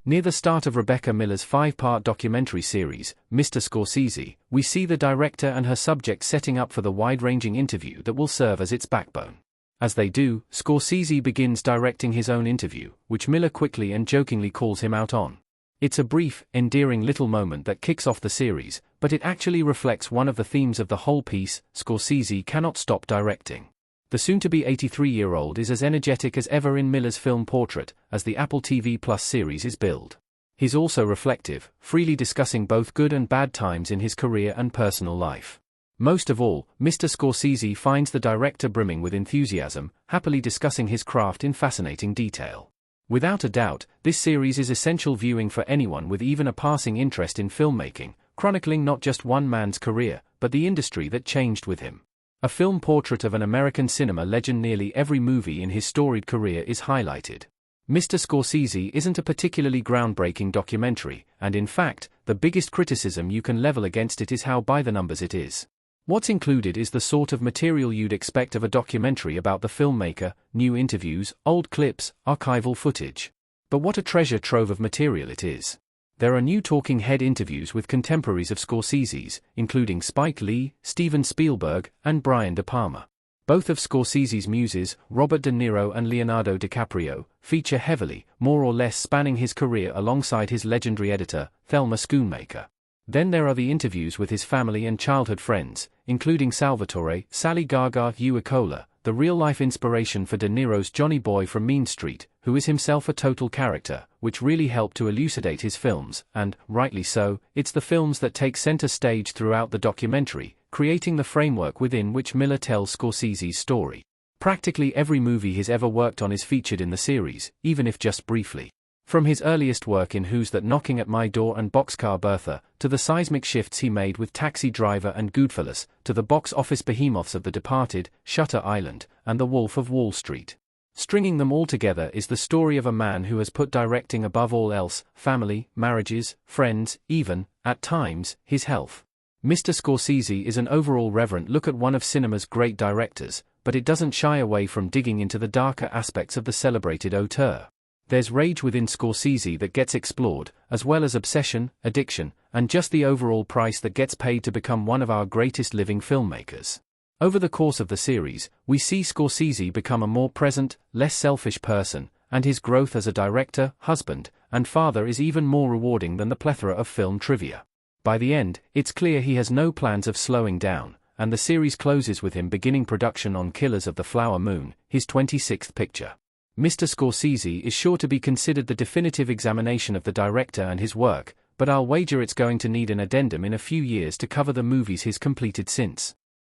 Near the start of Rebecca Miller's 5-part documentary series, Mr. Scorsese, we see the director and her subject setting up for the wide-ranging interview that will serve as its backbone. As they do, Scorsese begins directing his own interview, which Miller quickly and jokingly calls him out on. It's a brief, endearing little moment that kicks off the series, but it actually reflects one of the themes of the whole piece: Scorsese cannot stop directing. The soon-to-be 83-year-old is as energetic as ever in Miller's film portrait, as the Apple TV Plus series is billed. He's also reflective, freely discussing both good and bad times in his career and personal life. Most of all, Mr. Scorsese finds the director brimming with enthusiasm, happily discussing his craft in fascinating detail. Without a doubt, this series is essential viewing for anyone with even a passing interest in filmmaking, chronicling not just one man's career, but the industry that changed with him. A film portrait of an American cinema legend. Nearly every movie in his storied career is highlighted. Mr. Scorsese isn't a particularly groundbreaking documentary, and in fact, the biggest criticism you can level against it is how by the numbers it is. What's included is the sort of material you'd expect of a documentary about the filmmaker: new interviews, old clips, archival footage. But what a treasure trove of material it is. There are new talking head interviews with contemporaries of Scorsese's, including Spike Lee, Steven Spielberg, and Brian De Palma. Both of Scorsese's muses, Robert De Niro and Leonardo DiCaprio, feature heavily, more or less spanning his career alongside his legendary editor, Thelma Schoonmaker. Then there are the interviews with his family and childhood friends, including Salvatore, Sally Gaga Uicola, the real-life inspiration for De Niro's Johnny Boy from Mean Street, who is himself a total character, which really helped to elucidate his films, and, rightly so, it's the films that take center stage throughout the documentary, creating the framework within which Miller tells Scorsese's story. Practically every movie he's ever worked on is featured in the series, even if just briefly. From his earliest work in Who's That Knocking at My Door and Boxcar Bertha, to the seismic shifts he made with Taxi Driver and Goodfellas, to the box office behemoths of The Departed, Shutter Island, and The Wolf of Wall Street. Stringing them all together is the story of a man who has put directing above all else: family, marriages, friends, even, at times, his health. Mr. Scorsese is an overall reverent look at one of cinema's great directors, but it doesn't shy away from digging into the darker aspects of the celebrated auteur. There's rage within Scorsese that gets explored, as well as obsession, addiction, and just the overall price that gets paid to become one of our greatest living filmmakers. Over the course of the series, we see Scorsese become a more present, less selfish person, and his growth as a director, husband, and father is even more rewarding than the plethora of film trivia. By the end, it's clear he has no plans of slowing down, and the series closes with him beginning production on Killers of the Flower Moon, his 26th picture. Mr. Scorsese is sure to be considered the definitive examination of the director and his work, but I'll wager it's going to need an addendum in a few years to cover the movies he's completed since.